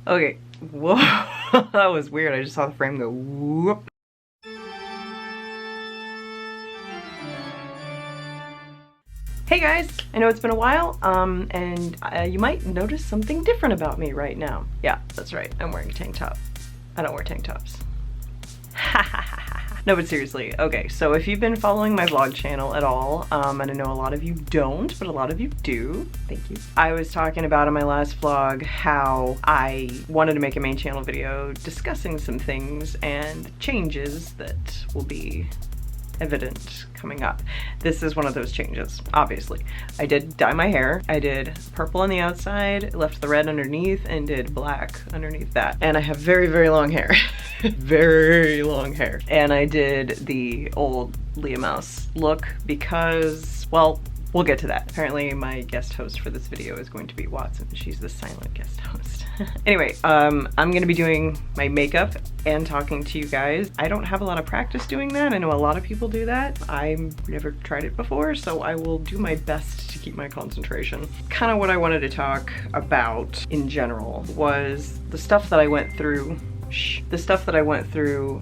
Okay, whoa, that was weird. I just saw the frame go whoop. Hey guys, I know it's been a while, and you might notice something different about me right now. Yeah, that's right, I'm wearing a tank top. I don't wear tank tops. Ha ha ha ha. No, but seriously, okay, so if you've been following my vlog channel at all, and I know a lot of you don't, but a lot of you do, thank you. I was talking about in my last vlog how I wanted to make a main channel video discussing some things and changes that will be evident coming up. This is one of those changes, obviously. I did dye my hair. I did purple on the outside, left the red underneath, and did black underneath that. And I have very, very long hair. Very long hair. And I did the old LeahMouse look because, well, we'll get to that. Apparently my guest host for this video is going to be Watson. She's the silent guest host. Anyway, I'm gonna be doing my makeup and talking to you guys. I don't have a lot of practice doing that. I know a lot of people do that. I've never tried it before, so I will do my best to keep my concentration. Kind of what I wanted to talk about in general was the stuff that I went through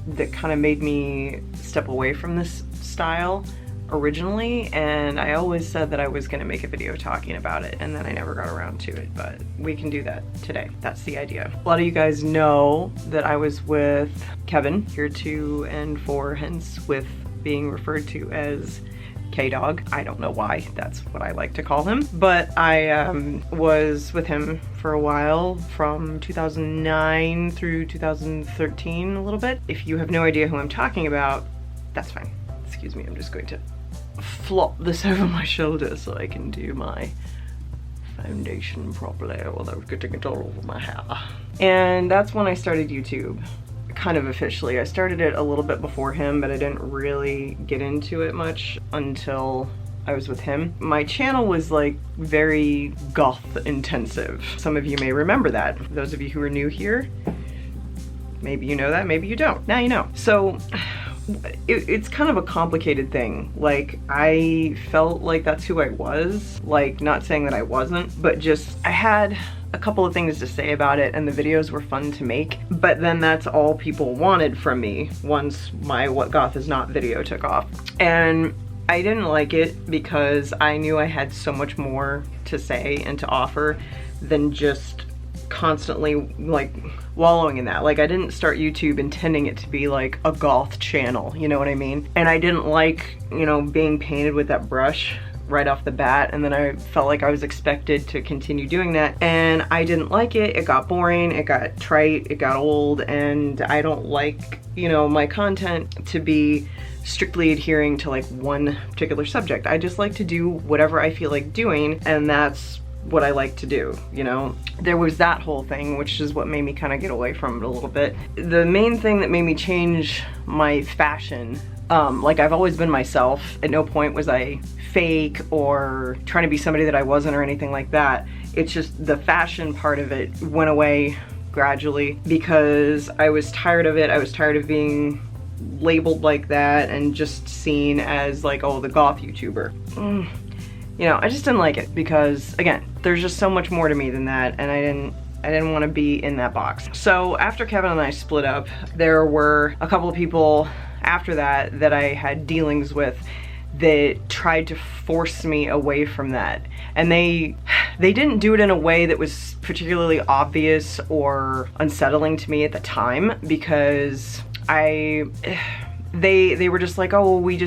that kind of made me step away from this style originally, and I always said that I was going to make a video talking about it, and then I never got around to it, but we can do that today. That's the idea. A lot of you guys know that I was with Kevin, heretofore, hence with being referred to as K-Dog. I don't know why, that's what I like to call him, but I was with him for a while, from 2009 through 2013 a little bit. If you have no idea who I'm talking about, that's fine. Excuse me, I'm just going to flop this over my shoulder so I can do my foundation properly without getting it all over my hair. And that's when I started YouTube, kind of officially. I started it a little bit before him, but I didn't really get into it much until I was with him. My channel was like very goth intensive. Some of you may remember that. For those of you who are new here, maybe you know that, maybe you don't. Now you know. So it's kind of a complicated thing. Like, I felt like that's who I was. Like, not saying that I wasn't, but just I had a couple of things to say about it, and the videos were fun to make, but then that's all people wanted from me once my What Goth Is Not video took off. And I didn't like it because I knew I had so much more to say and to offer than just constantly like wallowing in that. Like, I didn't start YouTube intending it to be like a goth channel, you know what I mean? And I didn't like, you know, being painted with that brush right off the bat, and then I felt like I was expected to continue doing that, and I didn't like it. It got boring, it got trite, it got old, and I don't like, you know, my content to be strictly adhering to like one particular subject. I just like to do whatever I feel like doing, and that's what I like to do, you know? There was that whole thing, which is what made me kind of get away from it a little bit. The main thing that made me change my fashion, like, I've always been myself. At no point was I fake or trying to be somebody that I wasn't or anything like that. It's just the fashion part of it went away gradually because I was tired of it. I was tired of being labeled like that and just seen as like, oh, the goth YouTuber. You know, I just didn't like it because, again, there's just so much more to me than that, and I didn't want to be in that box. So after Kevin and I split up, there were a couple of people after that that I had dealings with that tried to force me away from that. And they didn't do it in a way that was particularly obvious or unsettling to me at the time, because they were just like, oh, we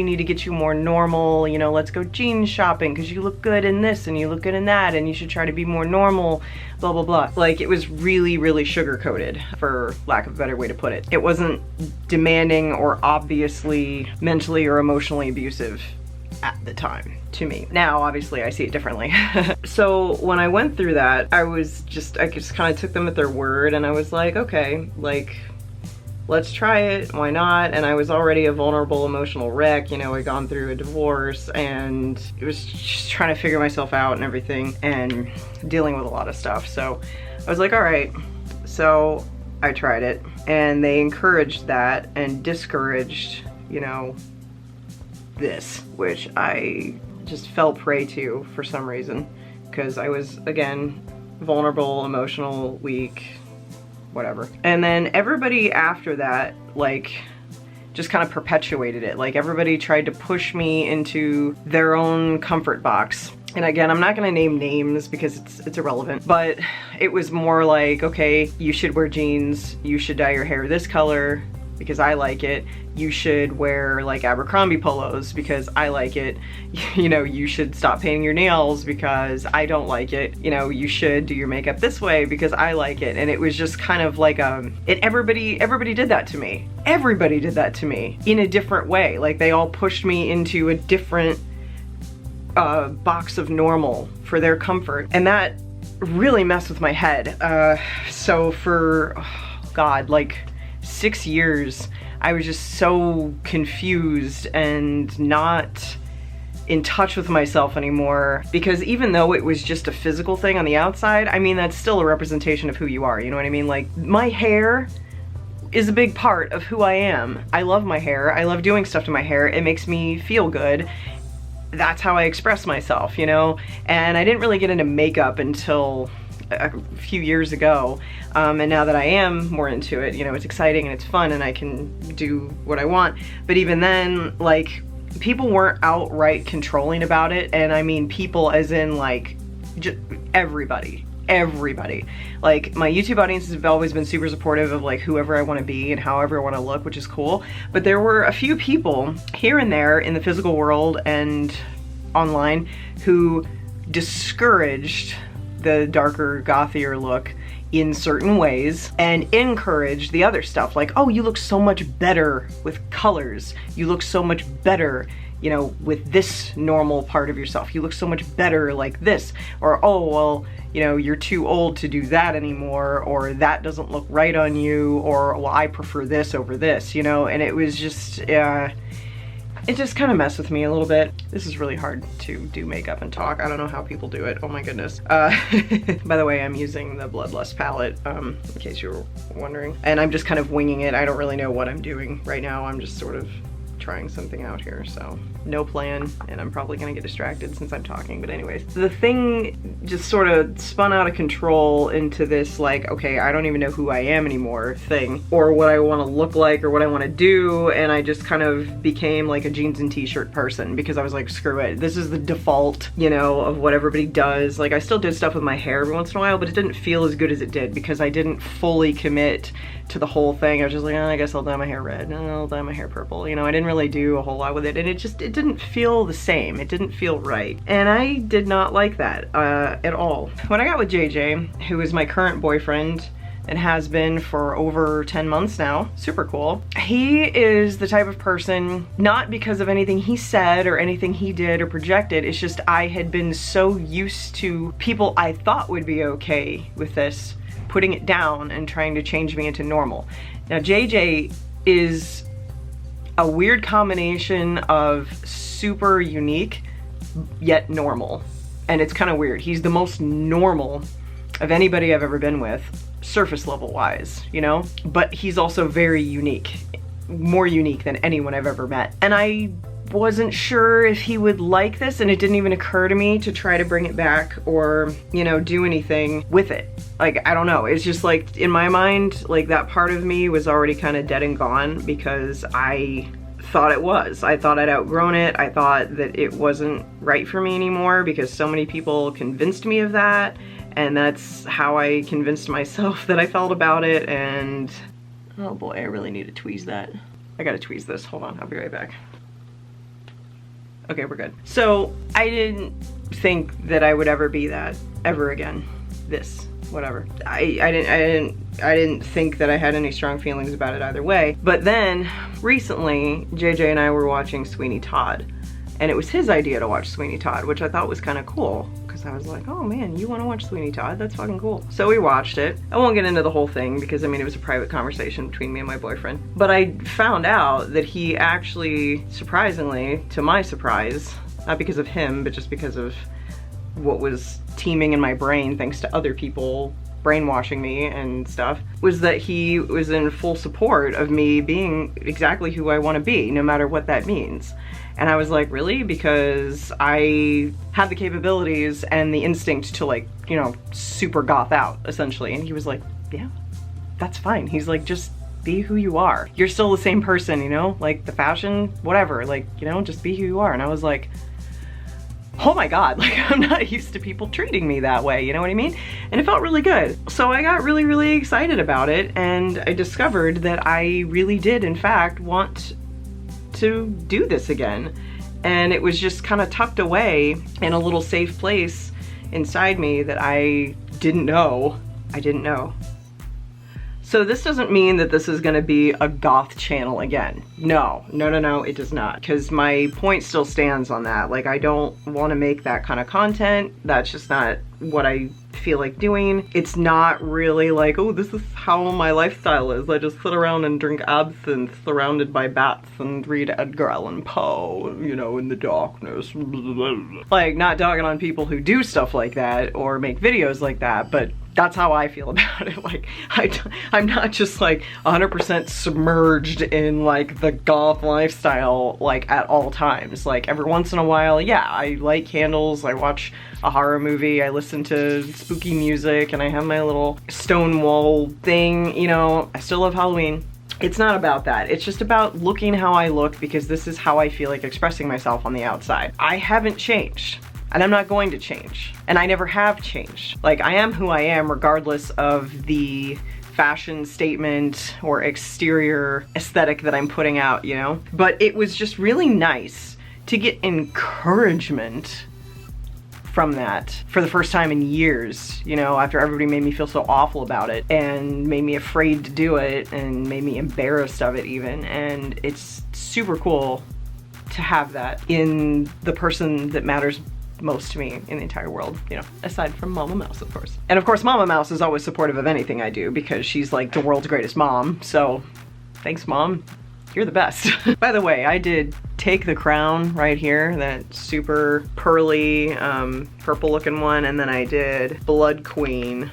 need to get you more normal, you know, let's go jeans shopping because you look good in this and you look good in that and you should try to be more normal, blah, blah, blah. Like, it was really, really sugar-coated, for lack of a better way to put it. It wasn't demanding or obviously mentally or emotionally abusive at the time to me. Now, obviously, I see it differently. So when I went through that, I just kind of took them at their word, and I was like, okay, like, let's try it, why not? And I was already a vulnerable emotional wreck, you know, I'd gone through a divorce and it was just trying to figure myself out and everything and dealing with a lot of stuff. So I was like, all right. So I tried it, and they encouraged that and discouraged, you know, this, which I just fell prey to for some reason, because I was, again, vulnerable, emotional, weak, whatever. And then everybody after that, like, just kind of perpetuated it. Like, everybody tried to push me into their own comfort box. And again, I'm not gonna name names because it's irrelevant, but it was more like, okay, you should wear jeans, you should dye your hair this color because I like it, you should wear like Abercrombie polos because I like it, you know, you should stop painting your nails because I don't like it, you know, you should do your makeup this way because I like it. And it was just kind of like, everybody did that to me. Everybody did that to me in a different way. Like, they all pushed me into a different box of normal for their comfort, and that really messed with my head. So for, oh God, like 6 years, I was just so confused and not in touch with myself anymore, because even though it was just a physical thing on the outside, I mean, that's still a representation of who you are, you know what I mean? Like, my hair is a big part of who I am. I love my hair, I love doing stuff to my hair, it makes me feel good. That's how I express myself, you know? And I didn't really get into makeup until a few years ago. And now that I am more into it, you know, it's exciting and it's fun and I can do what I want. But even then, like, people weren't outright controlling about it. And I mean people as in like, just everybody. Like, my YouTube audience has always been super supportive of like whoever I want to be and however I want to look, which is cool. But there were a few people here and there in the physical world and online who discouraged the darker, gothier look in certain ways and encouraged the other stuff. Like, oh, you look so much better with colors. You look so much better, you know, with this normal part of yourself. You look so much better like this. Or, oh, well, you know, you're too old to do that anymore, or that doesn't look right on you, or, well, I prefer this over this, you know? And it was just, it just kind of messed with me a little bit. This is really hard to do makeup and talk. I don't know how people do it. Oh my goodness. By the way, I'm using the Bloodlust palette, in case you were wondering. And I'm just kind of winging it. I don't really know what I'm doing right now. I'm just sort of trying something out here, so no plan, and I'm probably gonna get distracted since I'm talking. But anyways, the thing just sort of spun out of control into this like, okay, I don't even know who I am anymore thing, or what I want to look like, or what I want to do. And I just kind of became like a jeans and t-shirt person because I was like, screw it, this is the default, you know, of what everybody does. Like, I still did stuff with my hair every once in a while, but it didn't feel as good as it did because I didn't fully commit to the whole thing. I was just like, oh, I guess I'll dye my hair red, and I'll dye my hair purple, you know. I didn't really do a whole lot with it, and it didn't feel the same. It didn't feel right, and I did not like that at all. When I got with JJ, who is my current boyfriend and has been for over 10 months now, super cool, he is the type of person, not because of anything he said or anything he did or projected, it's just I had been so used to people I thought would be okay with this putting it down and trying to change me into normal. Now, JJ is a weird combination of super unique yet normal, and it's kind of weird. He's the most normal of anybody I've ever been with, surface level wise, you know, but he's also very unique, more unique than anyone I've ever met. And I wasn't sure if he would like this, and it didn't even occur to me to try to bring it back or, you know, do anything with it. Like, I don't know, it's just like, in my mind, like, that part of me was already kind of dead and gone because I thought it was. I thought I'd outgrown it. I thought that it wasn't right for me anymore because so many people convinced me of that, and that's how I convinced myself that I felt about it. And oh boy, I really need to tweeze that. I gotta tweeze this, hold on, I'll be right back. Okay, we're good. So I didn't think that I would ever be that ever again. This, whatever. I didn't think that I had any strong feelings about it either way. But then recently, JJ and I were watching Sweeney Todd, and it was his idea to watch Sweeney Todd, which I thought was kind of cool. Because I was like, oh man, you want to watch Sweeney Todd? That's fucking cool. So we watched it. I won't get into the whole thing because, I mean, it was a private conversation between me and my boyfriend. But I found out that he actually, surprisingly, to my surprise, not because of him, but just because of what was teeming in my brain thanks to other people brainwashing me and stuff, was that he was in full support of me being exactly who I want to be, no matter what that means. And I was like, really? Because I have the capabilities and the instinct to, like, you know, super goth out, essentially. And he was like, yeah, that's fine. He's like, just be who you are. You're still the same person, you know? Like the fashion, whatever, like, you know, just be who you are. And I was like, oh my God, like I'm not used to people treating me that way, you know what I mean? And it felt really good. So I got really, really excited about it, and I discovered that I really did, in fact, want to do this again. And it was just kind of tucked away in a little safe place inside me that I didn't know. So this doesn't mean that this is gonna be a goth channel again. No, it does not. Because my point still stands on that. Like, I don't wanna make that kind of content. That's just not what I feel like doing. It's not really like, oh, this is how my lifestyle is. I just sit around and drink absinthe surrounded by bats and read Edgar Allan Poe, you know, in the darkness. Like, not dogging on people who do stuff like that or make videos like that, but that's how I feel about it. Like, I'm not just like 100% submerged in like the goth lifestyle like at all times. Like every once in a while, yeah, I light candles, I watch a horror movie, I listen to spooky music, and I have my little stone wall thing, you know. I still love Halloween. It's not about that. It's just about looking how I look, because this is how I feel like expressing myself on the outside. I haven't changed. And I'm not going to change. And I never have changed. Like, I am who I am regardless of the fashion statement or exterior aesthetic that I'm putting out, you know? But it was just really nice to get encouragement from that for the first time in years, you know, after everybody made me feel so awful about it and made me afraid to do it and made me embarrassed of it even. And it's super cool to have that in the person that matters most to me in the entire world, you know, aside from Mama Mouse, of course. And of course, Mama Mouse is always supportive of anything I do because she's like the world's greatest mom. So thanks, Mom. You're the best. By the way, I did Take the Crown right here, that super pearly, purple looking one, and then I did Blood Queen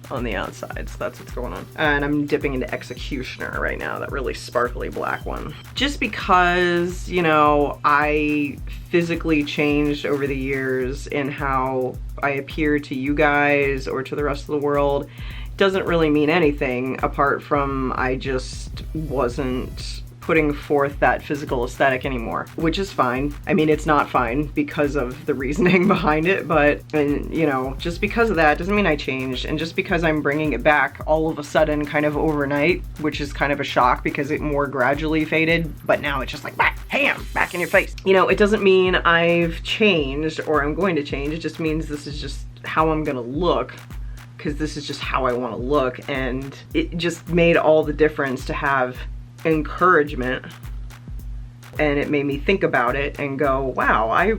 on the outside, so that's what's going on. And I'm dipping into Executioner right now, that really sparkly black one. Just because, you know, I physically changed over the years in how I appear to you guys or to the rest of the world doesn't really mean anything apart from I just wasn't putting forth that physical aesthetic anymore, which is fine. I mean, it's not fine because of the reasoning behind it, but, and, you know, just because of that doesn't mean I changed. And just because I'm bringing it back all of a sudden kind of overnight, which is kind of a shock because it more gradually faded, but now it's just like, bam, back in your face. You know, it doesn't mean I've changed or I'm going to change. It just means this is just how I'm gonna look, because this is just how I want to look. And it just made all the difference to have encouragement, and it made me think about it and go, wow, I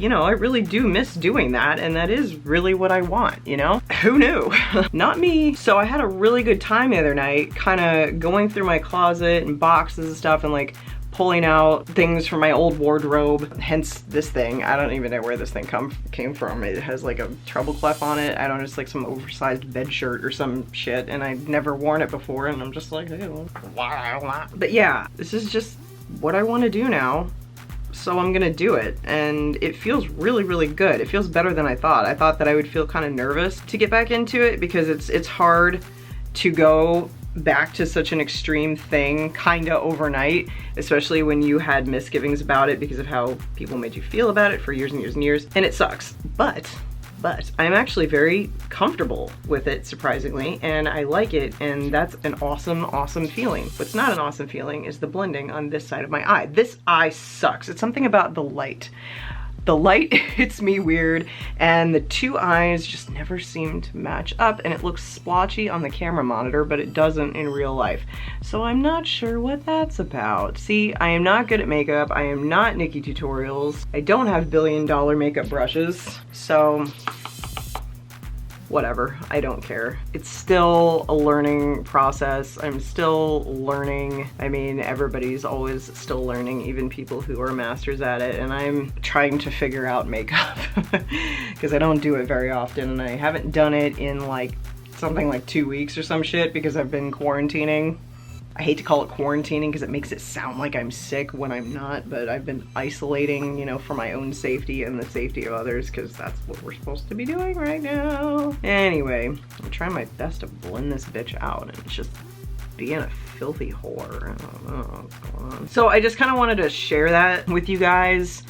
really do miss doing that, and that is really what I want, you know? Who knew? Not me. So I had a really good time the other night, kind of going through my closet and boxes and stuff and like pulling out things from my old wardrobe, hence this thing. I don't even know where this thing came from. It has like a treble clef on it. I don't know, it's like some oversized bed shirt or some shit, and I'd never worn it before, and I'm just like, hey, but yeah, this is just what I want to do now, so I'm gonna do it, and it feels really, really good. It feels better than I thought. I thought that I would feel kind of nervous to get back into it because it's hard to go back to such an extreme thing kinda overnight, especially when you had misgivings about it because of how people made you feel about it for years and years and years, and it sucks. But I'm actually very comfortable with it, surprisingly, and I like it, and that's an awesome, awesome feeling. What's not an awesome feeling is the blending on this side of my eye. This eye sucks. It's something about the light. The light hits me weird, and the two eyes just never seem to match up, and it looks splotchy on the camera monitor, but it doesn't in real life. So I'm not sure what that's about. See, I am not good at makeup. I am not Nikki Tutorials. I don't have $billion makeup brushes, so whatever, I don't care. It's still a learning process. I'm still learning. I mean, everybody's always still learning, even people who are masters at it, and I'm trying to figure out makeup because I don't do it very often, and I haven't done it in like something like 2 weeks or some shit because I've been quarantining. I hate to call it quarantining because it makes it sound like I'm sick when I'm not, but I've been isolating, you know, for my own safety and the safety of others, because that's what we're supposed to be doing right now. Anyway, I'm trying my best to blend this bitch out, and it's just being a filthy whore. I don't know what's going on. So I just kind of wanted to share that with you guys.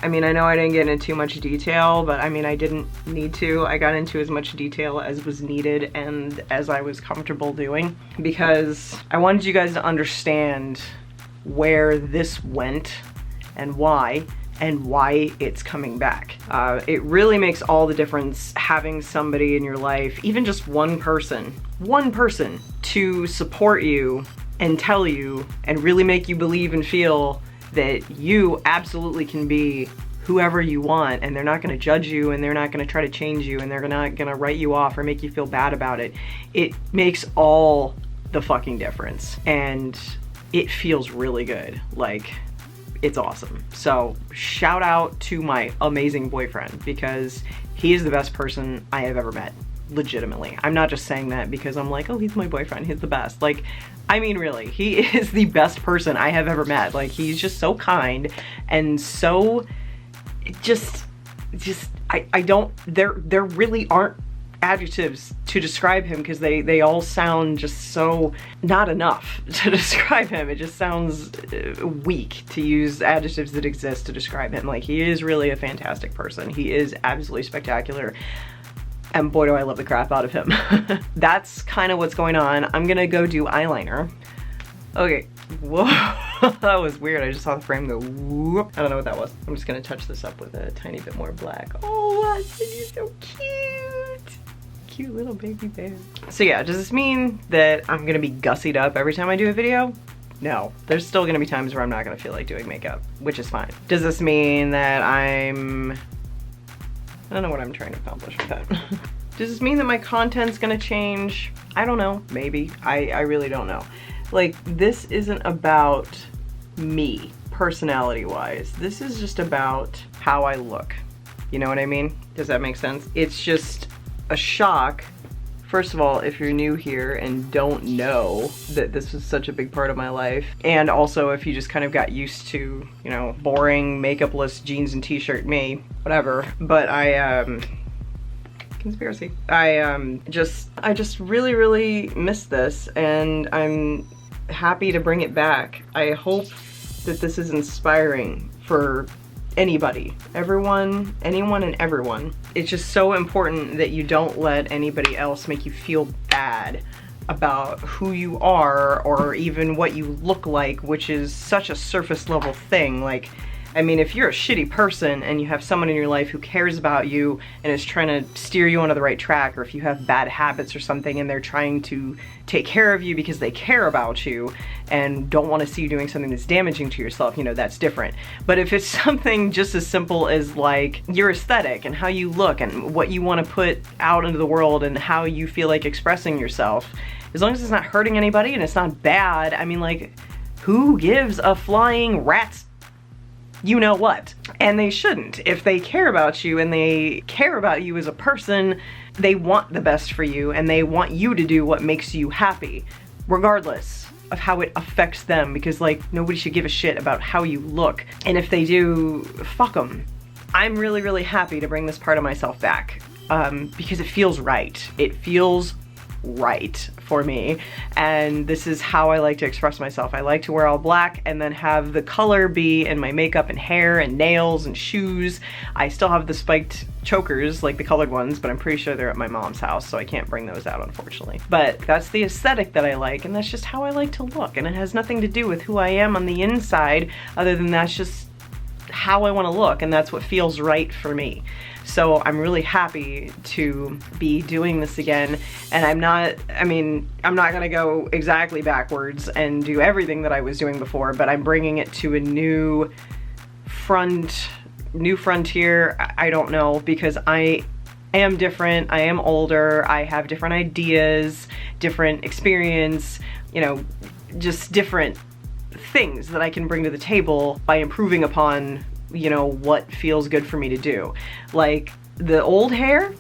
I mean, I know I didn't get into too much detail, but I mean, I didn't need to. I got into as much detail as was needed and as I was comfortable doing, because I wanted you guys to understand where this went and why it's coming back. It really makes all the difference having somebody in your life, even just one person to support you and tell you and really make you believe and feel that you absolutely can be whoever you want, and they're not gonna judge you, and they're not gonna try to change you, and they're not gonna write you off or make you feel bad about it. It makes all the fucking difference, and it feels really good. Like, it's awesome. So shout out to my amazing boyfriend, because he is the best person I have ever met. Legitimately. I'm not just saying that because I'm like, oh, he's my boyfriend, he's the best. Like, I mean, really, he is the best person I have ever met. Like, he's just so kind and so I don't, there really aren't adjectives to describe him, because they all sound just so not enough to describe him. It just sounds weak to use adjectives that exist to describe him. Like, he is really a fantastic person. He is absolutely spectacular. And boy, do I love the crap out of him. That's kind of what's going on. I'm gonna go do eyeliner. Okay, whoa, that was weird. I just saw the frame go whoop. I don't know what that was. I'm just gonna touch this up with a tiny bit more black. Oh, Watson, you're so cute. Cute little baby bear. So yeah, does this mean that I'm gonna be gussied up every time I do a video? No, there's still gonna be times where I'm not gonna feel like doing makeup, which is fine. Does this mean that I don't know what I'm trying to accomplish with that. Does this mean that my content's gonna change? I don't know, maybe. I really don't know. Like, this isn't about me, personality-wise. This is just about how I look. You know what I mean? Does that make sense? It's just a shock. First of all, if you're new here and don't know that this was such a big part of my life, and also if you just kind of got used to, you know, boring, makeupless jeans and t-shirt me, whatever, but conspiracy. I just really miss this, and I'm happy to bring it back. I hope that this is inspiring for anybody, anyone and everyone. It's just so important that you don't let anybody else make you feel bad about who you are or even what you look like, which is such a surface level thing. Like, I mean, if you're a shitty person and you have someone in your life who cares about you and is trying to steer you onto the right track, or if you have bad habits or something and they're trying to take care of you because they care about you and don't want to see you doing something that's damaging to yourself, you know, that's different. But if it's something just as simple as like your aesthetic and how you look and what you want to put out into the world and how you feel like expressing yourself, as long as it's not hurting anybody and it's not bad, I mean, like, who gives a flying rat's you know what? And they shouldn't. If they care about you and they care about you as a person, they want the best for you and they want you to do what makes you happy, regardless of how it affects them, because like, nobody should give a shit about how you look. And if they do, fuck them. I'm really happy to bring this part of myself back, because it feels right. It feels right for me, and this is how I like to express myself. I like to wear all black and then have the color be in my makeup and hair and nails and shoes. I still have the spiked chokers, like the colored ones, but I'm pretty sure they're at my mom's house, so I can't bring those out, unfortunately. But that's the aesthetic that I like, and that's just how I like to look, and it has nothing to do with who I am on the inside, other than that's just how I want to look, and that's what feels right for me. So I'm really happy to be doing this again, and I'm not gonna go exactly backwards and do everything that I was doing before, but I'm bringing it to a new frontier. I don't know, because I am different, I am older, I have different ideas, different experience, you know, just different things that I can bring to the table by improving upon, you know, what feels good for me to do. Like, The old hair,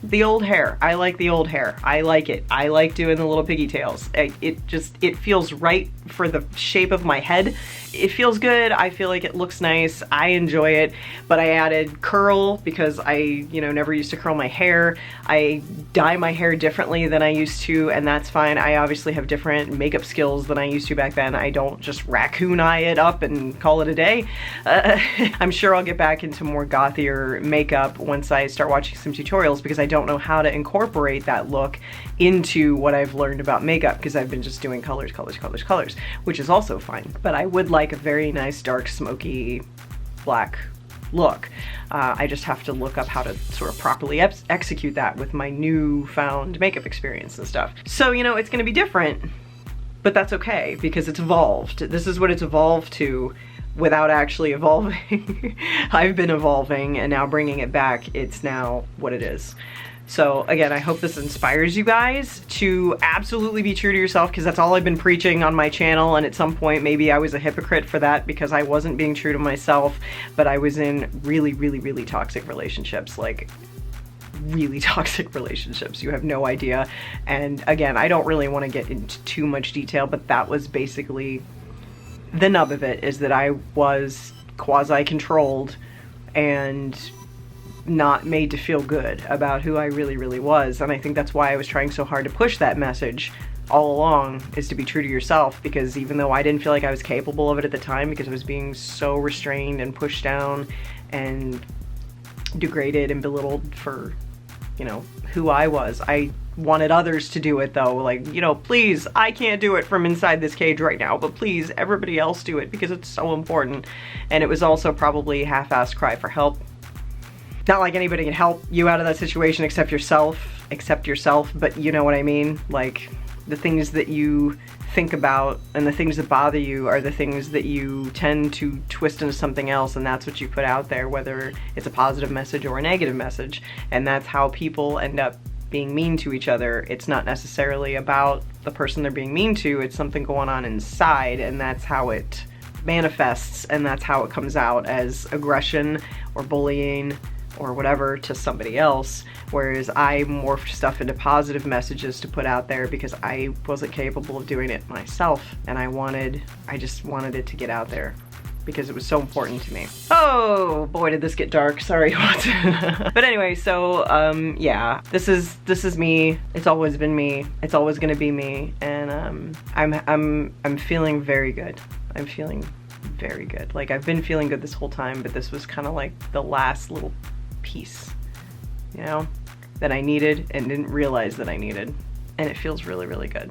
I like the old hair. I like it. I like doing the little pigtails. It feels right for the shape of my head. It feels good. I feel like it looks nice. I enjoy it, but I added curl because I, you know, never used to curl my hair. I dye my hair differently than I used to, and that's fine. I obviously have different makeup skills than I used to back then. I don't just raccoon eye it up and call it a day. I'm sure I'll get back into more gothier makeup once I start watching some tutorials, because I don't know how to incorporate that look into what I've learned about makeup, because I've been just doing colors, which is also fine. But I would like a very nice dark smoky black look. I just have to look up how to sort of properly execute that with my newfound makeup experience and stuff. So, you know, it's gonna be different, but that's okay because it's evolved. This is what it's evolved to without actually evolving. I've been evolving, and now bringing it back, it's now what it is. So again, I hope this inspires you guys to absolutely be true to yourself, because that's all I've been preaching on my channel, and at some point maybe I was a hypocrite for that because I wasn't being true to myself, but I was in really, really, really toxic relationships, like really toxic relationships. You have no idea. And again, I don't really want to get into too much detail, but that was basically the nub of it, is that I was quasi-controlled and not made to feel good about who I really, really was. And I think that's why I was trying so hard to push that message all along, is to be true to yourself, because even though I didn't feel like I was capable of it at the time, because I was being so restrained and pushed down and degraded and belittled for, you know, who I was. I wanted others to do it though, like, you know, please, I can't do it from inside this cage right now, but please, everybody else do it because it's so important. And it was also probably a half-assed cry for help. Not like anybody can help you out of that situation except yourself, but you know what I mean? Like, the things that you think about and the things that bother you are the things that you tend to twist into something else, and that's what you put out there, whether it's a positive message or a negative message. And that's how people end up being mean to each other. It's not necessarily about the person they're being mean to, it's something going on inside, and that's how it manifests, and that's how it comes out as aggression or bullying or whatever to somebody else, whereas I morphed stuff into positive messages to put out there because I wasn't capable of doing it myself, and I just wanted it to get out there because it was so important to me. Oh boy, did this get dark. Sorry, Watson. But anyway, so yeah, this is me. It's always been me. It's always gonna be me, and I'm feeling very good. I'm feeling very good. Like, I've been feeling good this whole time, but this was kind of like the last little piece, you know, that I needed and didn't realize that I needed, and it feels really, really good.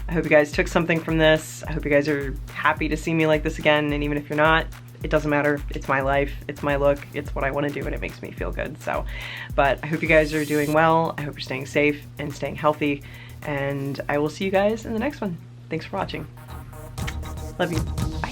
I hope you guys took something from this. I hope you guys are happy to see me like this again, and even if you're not, it doesn't matter. It's my life, it's my look, it's what I want to do, and it makes me feel good. So, but I hope you guys are doing well. I hope you're staying safe and staying healthy, and I will see you guys in the next one. Thanks for watching. Love you. Bye.